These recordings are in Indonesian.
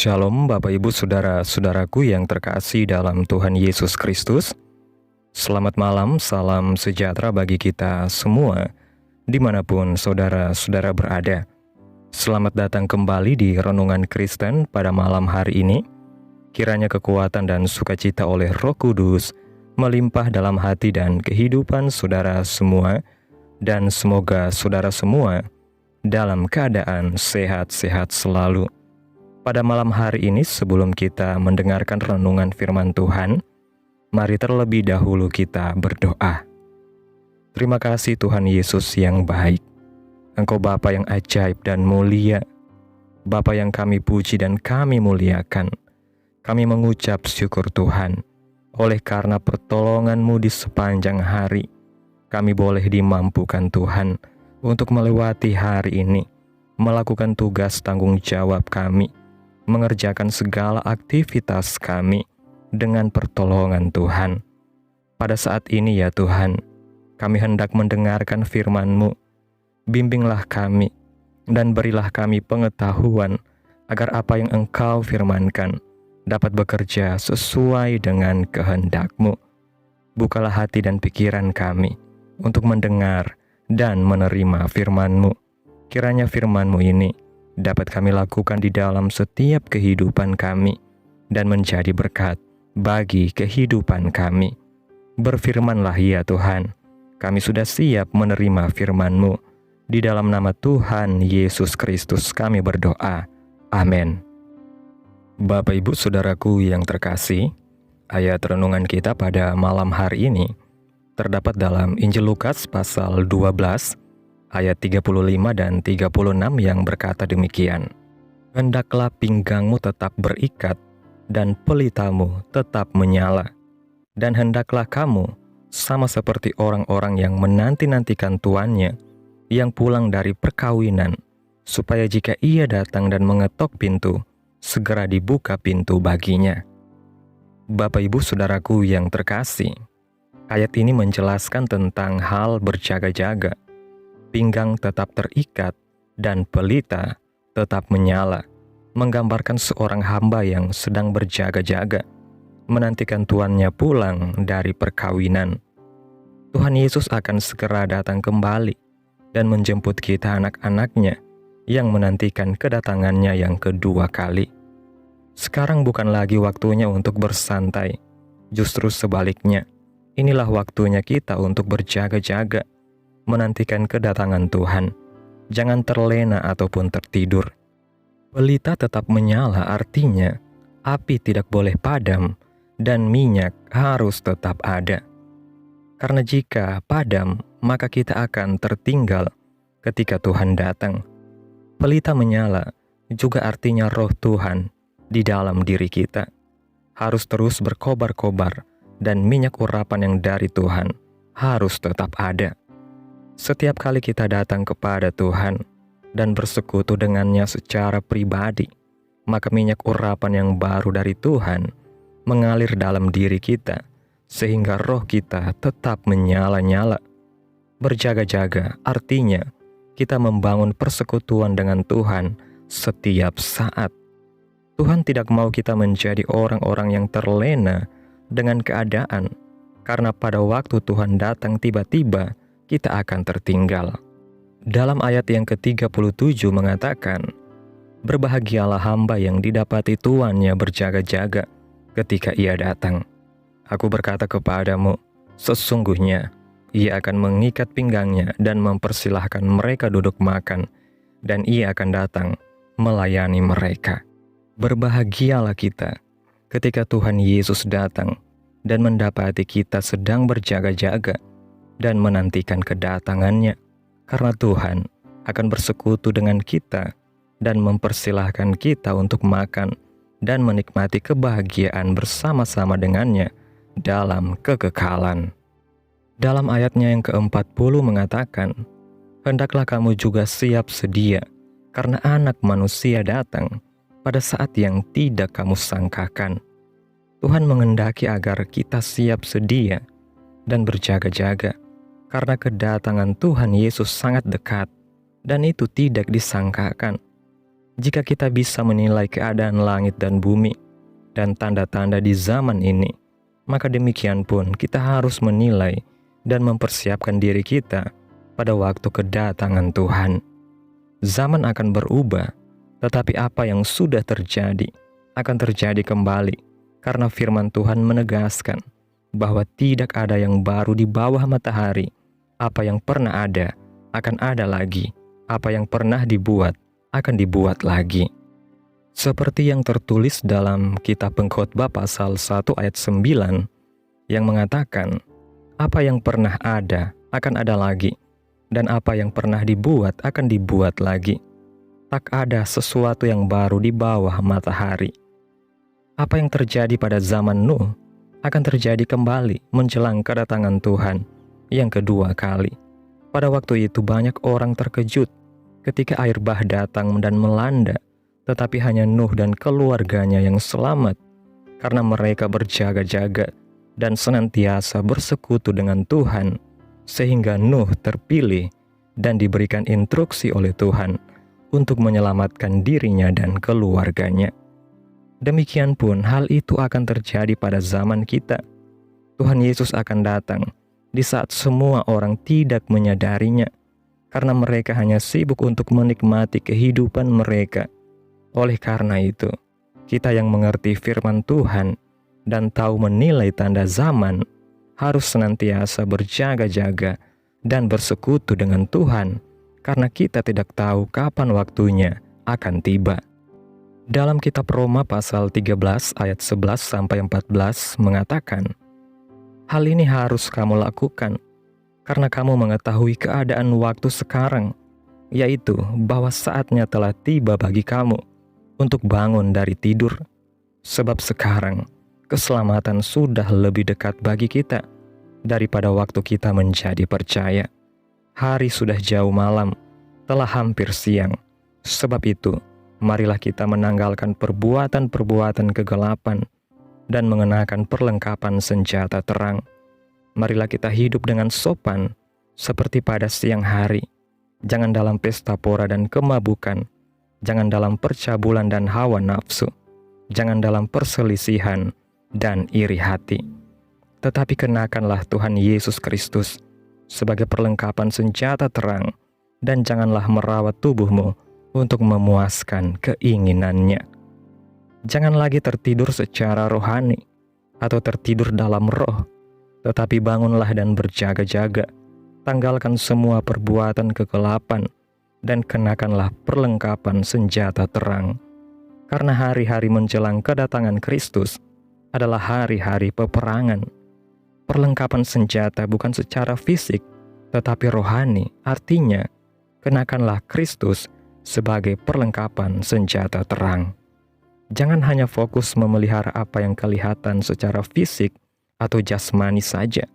Shalom Bapak Ibu Saudara-saudaraku yang terkasih dalam Tuhan Yesus Kristus. Selamat malam, salam sejahtera bagi kita semua dimanapun saudara-saudara berada. Selamat datang kembali di Renungan Kristen pada malam hari ini. Kiranya kekuatan dan sukacita oleh Roh Kudus melimpah dalam hati dan kehidupan saudara semua, dan semoga saudara semua dalam keadaan sehat-sehat selalu. Pada malam hari ini, sebelum kita mendengarkan renungan firman Tuhan, mari terlebih dahulu kita berdoa. Terima kasih Tuhan Yesus yang baik. Engkau Bapa yang ajaib dan mulia, Bapa yang kami puji dan kami muliakan. Kami mengucap syukur Tuhan, oleh karena pertolongan-Mu di sepanjang hari, kami boleh dimampukan Tuhan untuk melewati hari ini, melakukan tugas tanggung jawab kami, mengerjakan segala aktivitas kami dengan pertolongan Tuhan. Pada saat ini ya Tuhan, kami hendak mendengarkan firman-Mu. Bimbinglah kami dan berilah kami pengetahuan agar apa yang Engkau firmankan dapat bekerja sesuai dengan kehendak-Mu. Bukalah hati dan pikiran kami untuk mendengar dan menerima firman-Mu. Kiranya firman-Mu ini dapat kami lakukan di dalam setiap kehidupan kami dan menjadi berkat bagi kehidupan kami. Berfirmanlah ya Tuhan, kami sudah siap menerima firman-Mu. Di dalam nama Tuhan Yesus Kristus kami berdoa. Amin. Bapak Ibu Saudaraku yang terkasih, ayat renungan kita pada malam hari ini terdapat dalam Injil Lukas pasal 12 ayat 35 dan 36 yang berkata demikian. Hendaklah pinggangmu tetap berikat dan pelitamu tetap menyala. Dan hendaklah kamu sama seperti orang-orang yang menanti-nantikan tuannya yang pulang dari perkawinan, supaya jika ia datang dan mengetok pintu, segera dibuka pintu baginya. Bapak Ibu Saudaraku yang terkasih, ayat ini menjelaskan tentang hal berjaga-jaga. Pinggang tetap terikat dan pelita tetap menyala, menggambarkan seorang hamba yang sedang berjaga-jaga, menantikan tuannya pulang dari perkawinan. Tuhan Yesus akan segera datang kembali dan menjemput kita anak-anaknya yang menantikan kedatangannya yang kedua kali. Sekarang bukan lagi waktunya untuk bersantai, justru sebaliknya, inilah waktunya kita untuk berjaga-jaga, menantikan kedatangan Tuhan. Jangan terlena ataupun tertidur. Pelita tetap menyala artinya api tidak boleh padam dan minyak harus tetap ada. Karena jika padam, maka kita akan tertinggal ketika Tuhan datang. Pelita menyala juga artinya roh Tuhan di dalam diri kita harus terus berkobar-kobar, dan minyak urapan yang dari Tuhan harus tetap ada. Setiap kali kita datang kepada Tuhan dan bersekutu dengannya secara pribadi, maka minyak urapan yang baru dari Tuhan mengalir dalam diri kita, sehingga roh kita tetap menyala-nyala. Berjaga-jaga artinya kita membangun persekutuan dengan Tuhan setiap saat. Tuhan tidak mau kita menjadi orang-orang yang terlena dengan keadaan, karena pada waktu Tuhan datang tiba-tiba, kita akan tertinggal. Dalam ayat yang ke-37 mengatakan, berbahagialah hamba yang didapati tuannya berjaga-jaga ketika ia datang. Aku berkata kepadamu, sesungguhnya ia akan mengikat pinggangnya dan mempersilahkan mereka duduk makan, dan ia akan datang melayani mereka. Berbahagialah kita ketika Tuhan Yesus datang dan mendapati kita sedang berjaga-jaga dan menantikan kedatangannya, karena Tuhan akan bersekutu dengan kita dan mempersilahkan kita untuk makan dan menikmati kebahagiaan bersama-sama dengannya dalam kekekalan. Dalam ayatnya yang ke-40 mengatakan, hendaklah kamu juga siap sedia, karena anak manusia datang pada saat yang tidak kamu sangkakan. Tuhan menghendaki agar kita siap sedia dan berjaga-jaga, karena kedatangan Tuhan Yesus sangat dekat, dan itu tidak disangkakan. Jika kita bisa menilai keadaan langit dan bumi dan tanda-tanda di zaman ini, maka demikian pun kita harus menilai dan mempersiapkan diri kita pada waktu kedatangan Tuhan. Zaman akan berubah, tetapi apa yang sudah terjadi akan terjadi kembali, karena firman Tuhan menegaskan bahwa tidak ada yang baru di bawah matahari. Apa yang pernah ada akan ada lagi, apa yang pernah dibuat akan dibuat lagi. Seperti yang tertulis dalam kitab Pengkhotbah pasal 1 ayat 9 yang mengatakan, apa yang pernah ada akan ada lagi, dan apa yang pernah dibuat akan dibuat lagi. Tak ada sesuatu yang baru di bawah matahari. Apa yang terjadi pada zaman Nuh akan terjadi kembali menjelang kedatangan Tuhan yang kedua kali. Pada waktu itu banyak orang terkejut ketika air bah datang dan melanda, tetapi hanya Nuh dan keluarganya yang selamat, karena mereka berjaga-jaga dan senantiasa bersekutu dengan Tuhan, sehingga Nuh terpilih dan diberikan instruksi oleh Tuhan untuk menyelamatkan dirinya dan keluarganya. Demikian pun hal itu akan terjadi pada zaman kita. Tuhan Yesus akan datang di saat semua orang tidak menyadarinya, karena mereka hanya sibuk untuk menikmati kehidupan mereka. Oleh karena itu, kita yang mengerti firman Tuhan dan tahu menilai tanda zaman harus senantiasa berjaga-jaga dan bersekutu dengan Tuhan, karena kita tidak tahu kapan waktunya akan tiba. Dalam kitab Roma pasal 13 ayat 11-14 mengatakan, hal ini harus kamu lakukan karena kamu mengetahui keadaan waktu sekarang, yaitu bahwa saatnya telah tiba bagi kamu untuk bangun dari tidur. Sebab sekarang keselamatan sudah lebih dekat bagi kita daripada waktu kita menjadi percaya. Hari sudah jauh malam, telah hampir siang. Sebab itu, marilah kita menanggalkan perbuatan-perbuatan kegelapan dan mengenakan perlengkapan senjata terang. Marilah kita hidup dengan sopan, seperti pada siang hari. Jangan dalam pesta pora dan kemabukan. Jangan dalam percabulan dan hawa nafsu. Jangan dalam perselisihan dan iri hati. Tetapi kenakanlah Tuhan Yesus Kristus sebagai perlengkapan senjata terang, dan janganlah merawat tubuhmu untuk memuaskan keinginannya. Jangan lagi tertidur secara rohani atau tertidur dalam roh, tetapi bangunlah dan berjaga-jaga. Tanggalkan semua perbuatan kegelapan dan kenakanlah perlengkapan senjata terang. Karena hari-hari menjelang kedatangan Kristus adalah hari-hari peperangan. Perlengkapan senjata bukan secara fisik, tetapi rohani, artinya kenakanlah Kristus sebagai perlengkapan senjata terang. Jangan hanya fokus memelihara apa yang kelihatan secara fisik atau jasmani saja,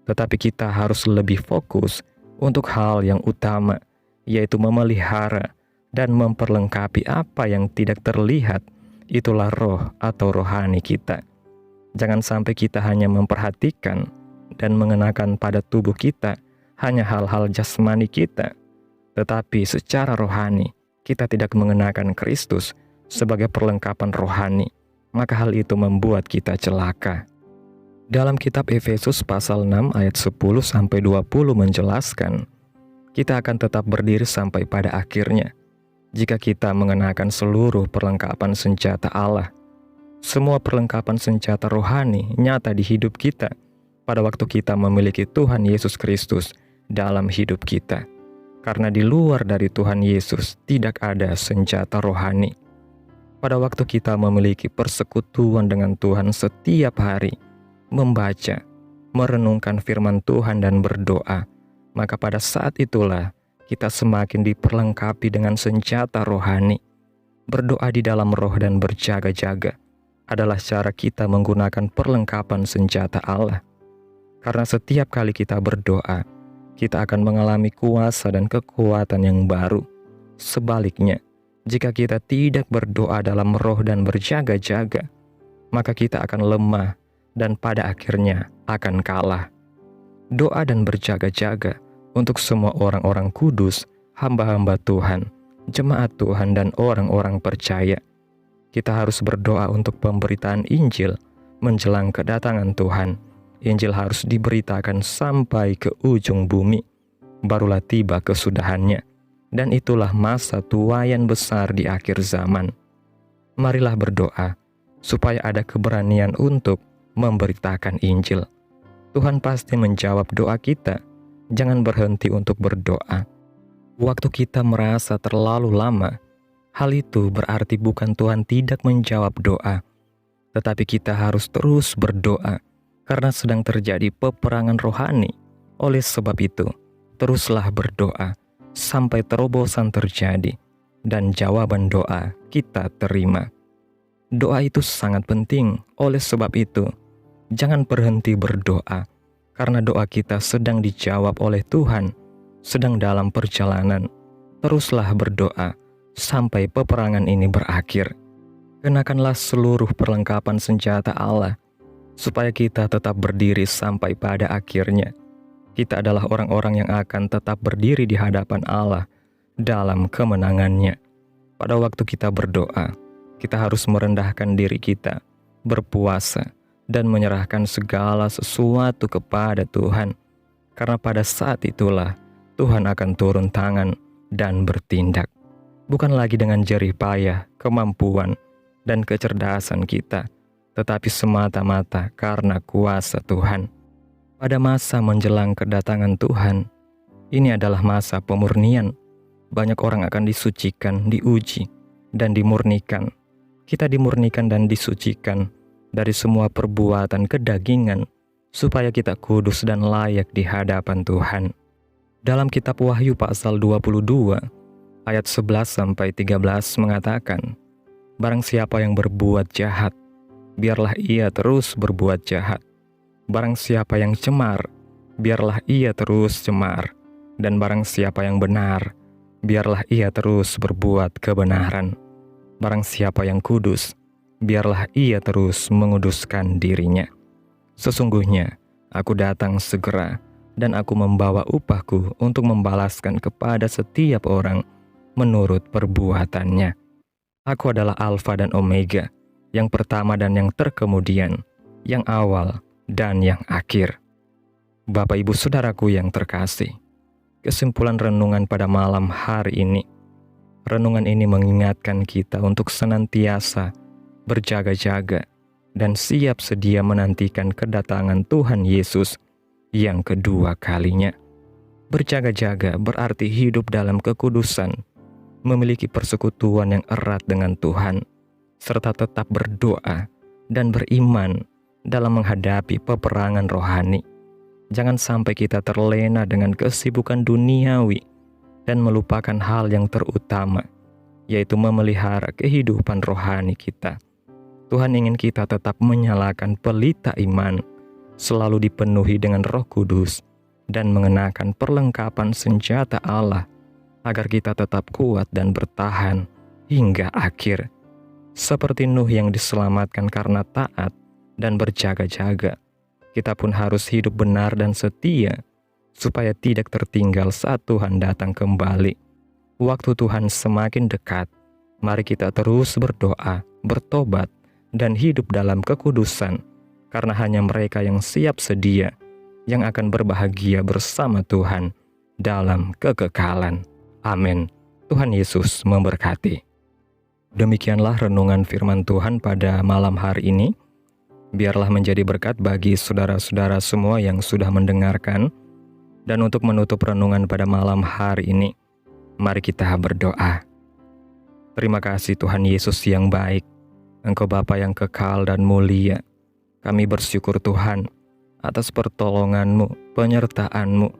tetapi kita harus lebih fokus untuk hal yang utama, yaitu memelihara dan memperlengkapi apa yang tidak terlihat, itulah roh atau rohani kita. Jangan sampai kita hanya memperhatikan dan mengenakan pada tubuh kita hanya hal-hal jasmani kita, tetapi secara rohani kita tidak mengenakan Kristus sebagai perlengkapan rohani, maka hal itu membuat kita celaka. Dalam kitab Efesus pasal 6 ayat 10-20 menjelaskan, kita akan tetap berdiri sampai pada akhirnya jika kita mengenakan seluruh perlengkapan senjata Allah. Semua perlengkapan senjata rohani nyata di hidup kita pada waktu kita memiliki Tuhan Yesus Kristus dalam hidup kita. Karena di luar dari Tuhan Yesus tidak ada senjata rohani. Pada waktu kita memiliki persekutuan dengan Tuhan setiap hari, membaca, merenungkan firman Tuhan dan berdoa, maka pada saat itulah kita semakin diperlengkapi dengan senjata rohani. Berdoa di dalam roh dan berjaga-jaga adalah cara kita menggunakan perlengkapan senjata Allah. Karena setiap kali kita berdoa, kita akan mengalami kuasa dan kekuatan yang baru. Sebaliknya, jika kita tidak berdoa dalam roh dan berjaga-jaga, maka kita akan lemah dan pada akhirnya akan kalah. Doa dan berjaga-jaga untuk semua orang-orang kudus, hamba-hamba Tuhan, jemaat Tuhan dan orang-orang percaya. Kita harus berdoa untuk pemberitaan Injil menjelang kedatangan Tuhan. Injil harus diberitakan sampai ke ujung bumi, barulah tiba kesudahannya. Dan itulah masa tuaian besar di akhir zaman. Marilah berdoa supaya ada keberanian untuk memberitakan Injil. Tuhan pasti menjawab doa kita. Jangan berhenti untuk berdoa. Waktu kita merasa terlalu lama, hal itu berarti bukan Tuhan tidak menjawab doa, tetapi kita harus terus berdoa karena sedang terjadi peperangan rohani. Oleh sebab itu, teruslah berdoa sampai terobosan terjadi dan jawaban doa kita terima. Doa itu sangat penting. Oleh sebab itu, jangan berhenti berdoa karena doa kita sedang dijawab oleh Tuhan, sedang dalam perjalanan. Teruslah berdoa sampai peperangan ini berakhir. Kenakanlah seluruh perlengkapan senjata Allah, supaya kita tetap berdiri sampai pada akhirnya. Kita adalah orang-orang yang akan tetap berdiri di hadapan Allah dalam kemenangannya. Pada waktu kita berdoa, kita harus merendahkan diri kita, berpuasa, dan menyerahkan segala sesuatu kepada Tuhan. Karena pada saat itulah Tuhan akan turun tangan dan bertindak. Bukan lagi dengan jerih payah, kemampuan, dan kecerdasan kita, tetapi semata-mata karena kuasa Tuhan. Pada masa menjelang kedatangan Tuhan, ini adalah masa pemurnian. Banyak orang akan disucikan, diuji, dan dimurnikan. Kita dimurnikan dan disucikan dari semua perbuatan kedagingan, supaya kita kudus dan layak di hadapan Tuhan. Dalam kitab Wahyu pasal 22, ayat 11-13 mengatakan, barang siapa yang berbuat jahat, biarlah ia terus berbuat jahat. Barang siapa yang cemar, biarlah ia terus cemar. Dan barang siapa yang benar, biarlah ia terus berbuat kebenaran. Barang siapa yang kudus, biarlah ia terus menguduskan dirinya. Sesungguhnya, aku datang segera, dan aku membawa upahku untuk membalaskan kepada setiap orang menurut perbuatannya. Aku adalah Alfa dan Omega, yang pertama dan yang terkemudian, yang awal dan yang akhir. Bapak Ibu Saudaraku yang terkasih, kesimpulan renungan pada malam hari ini. Renungan ini mengingatkan kita untuk senantiasa berjaga-jaga dan siap sedia menantikan kedatangan Tuhan Yesus yang kedua kalinya. Berjaga-jaga berarti hidup dalam kekudusan, memiliki persekutuan yang erat dengan Tuhan, serta tetap berdoa dan beriman dalam menghadapi peperangan rohani. Jangan sampai kita terlena dengan kesibukan duniawi dan melupakan hal yang terutama, yaitu memelihara kehidupan rohani kita. Tuhan ingin kita tetap menyalakan pelita iman, selalu dipenuhi dengan Roh Kudus, dan mengenakan perlengkapan senjata Allah, agar kita tetap kuat dan bertahan hingga akhir. Seperti Nuh yang diselamatkan karena taat dan berjaga-jaga, kita pun harus hidup benar dan setia, supaya tidak tertinggal saat Tuhan datang kembali. Waktu Tuhan semakin dekat, mari kita terus berdoa, bertobat, dan hidup dalam kekudusan, karena hanya mereka yang siap sedia yang akan berbahagia bersama Tuhan dalam kekekalan. Amin. Tuhan Yesus memberkati. Demikianlah renungan firman Tuhan pada malam hari ini. Biarlah menjadi berkat bagi saudara-saudara semua yang sudah mendengarkan. Dan untuk menutup renungan pada malam hari ini, mari kita berdoa. Terima kasih Tuhan Yesus yang baik. Engkau Bapa yang kekal dan mulia. Kami bersyukur Tuhan atas pertolongan-Mu, penyertaan-Mu,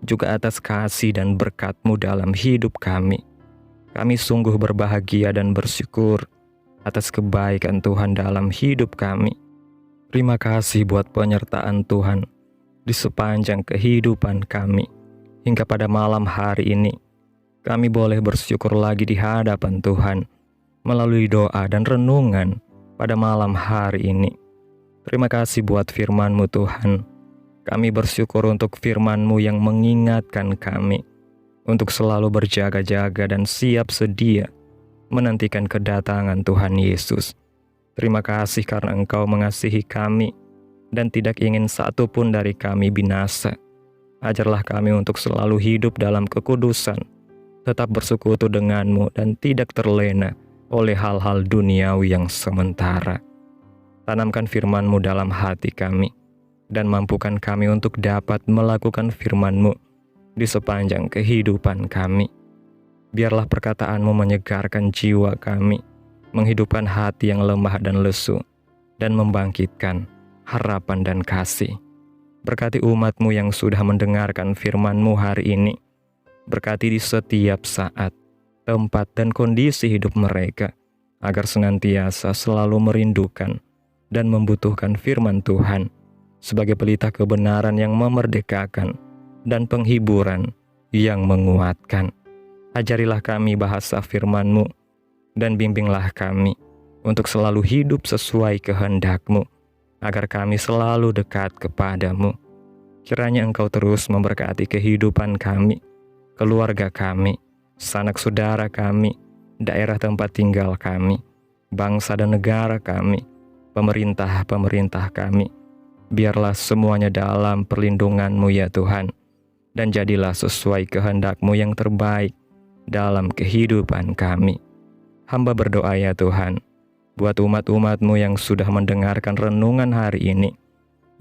juga atas kasih dan berkat-Mu dalam hidup kami. Kami sungguh berbahagia dan bersyukur atas kebaikan Tuhan dalam hidup kami. Terima kasih buat penyertaan Tuhan di sepanjang kehidupan kami. Hingga pada malam hari ini, kami boleh bersyukur lagi di hadapan Tuhan melalui doa dan renungan pada malam hari ini. Terima kasih buat firman-Mu Tuhan. Kami bersyukur untuk firman-Mu yang mengingatkan kami untuk selalu berjaga-jaga dan siap sedia menantikan kedatangan Tuhan Yesus. Terima kasih karena Engkau mengasihi kami dan tidak ingin satu pun dari kami binasa. Ajarlah kami untuk selalu hidup dalam kekudusan, tetap bersekutu denganmu dan tidak terlena oleh hal-hal duniawi yang sementara. Tanamkan firman-Mu dalam hati kami, dan mampukan kami untuk dapat melakukan firman-Mu di sepanjang kehidupan kami. Biarlah perkataan-Mu menyegarkan jiwa kami, menghidupkan hati yang lemah dan lesu, dan membangkitkan harapan dan kasih. Berkati umat-Mu yang sudah mendengarkan firman-Mu hari ini. Berkati di setiap saat, tempat, dan kondisi hidup mereka, agar senantiasa selalu merindukan dan membutuhkan firman Tuhan sebagai pelita kebenaran yang memerdekakan dan penghiburan yang menguatkan. Ajarilah kami bahasa firman-Mu dan bimbinglah kami untuk selalu hidup sesuai kehendak-Mu, agar kami selalu dekat kepadamu. Kiranya Engkau terus memberkati kehidupan kami, keluarga kami, sanak saudara kami, daerah tempat tinggal kami, bangsa dan negara kami, pemerintah kami. Biarlah semuanya dalam perlindungan-Mu ya Tuhan, dan jadilah sesuai kehendak-Mu yang terbaik dalam kehidupan kami. Hamba berdoa ya Tuhan, buat umat-umat-Mu yang sudah mendengarkan renungan hari ini,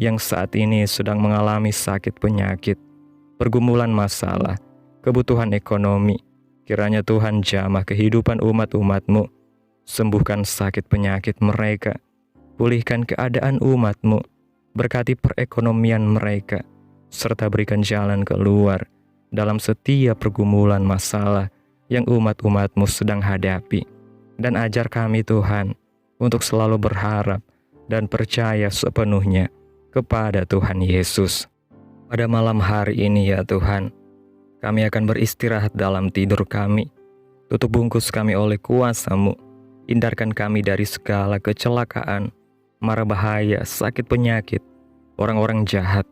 yang saat ini sedang mengalami sakit penyakit, pergumulan masalah, kebutuhan ekonomi. Kiranya Tuhan jamah kehidupan umat-umat-Mu, sembuhkan sakit penyakit mereka, pulihkan keadaan umat-Mu, berkati perekonomian mereka, serta berikan jalan keluar dalam setiap pergumulan masalah yang umat-umat-Mu sedang hadapi. Dan ajar kami Tuhan untuk selalu berharap dan percaya sepenuhnya kepada Tuhan Yesus. Pada malam hari ini ya Tuhan, kami akan beristirahat dalam tidur kami. Tutup bungkus kami oleh kuasa-Mu. Hindarkan kami dari segala kecelakaan, mara bahaya, sakit penyakit, orang-orang jahat,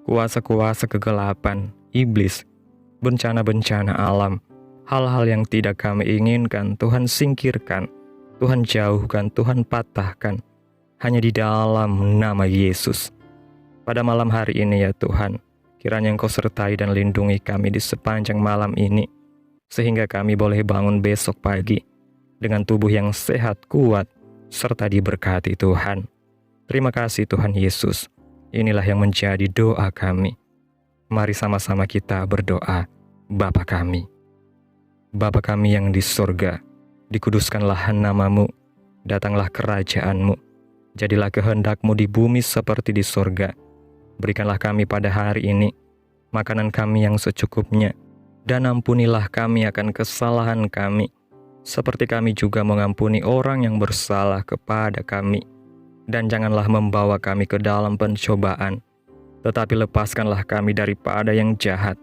kuasa-kuasa kegelapan, iblis, bencana-bencana alam. Hal-hal yang tidak kami inginkan, Tuhan singkirkan, Tuhan jauhkan, Tuhan patahkan, hanya di dalam nama Yesus. Pada malam hari ini ya Tuhan, kiranya Engkau sertai dan lindungi kami di sepanjang malam ini, sehingga kami boleh bangun besok pagi dengan tubuh yang sehat, kuat, serta diberkati Tuhan. Terima kasih Tuhan Yesus. Inilah yang menjadi doa kami. Mari sama-sama kita berdoa. Bapa kami, Bapa kami yang di surga, dikuduskanlah nama-Mu, datanglah kerajaan-Mu, jadilah kehendak-Mu di bumi seperti di surga. Berikanlah kami pada hari ini makanan kami yang secukupnya, dan ampunilah kami akan kesalahan kami, seperti kami juga mengampuni orang yang bersalah kepada kami. Dan janganlah membawa kami ke dalam pencobaan, tetapi lepaskanlah kami daripada yang jahat,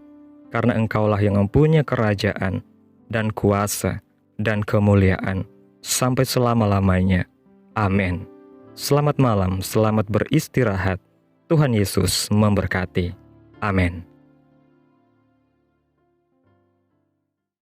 karena Engkaulah yang mempunyai kerajaan, dan kuasa, dan kemuliaan, sampai selama-lamanya. Amin. Selamat malam, selamat beristirahat. Tuhan Yesus memberkati. Amin.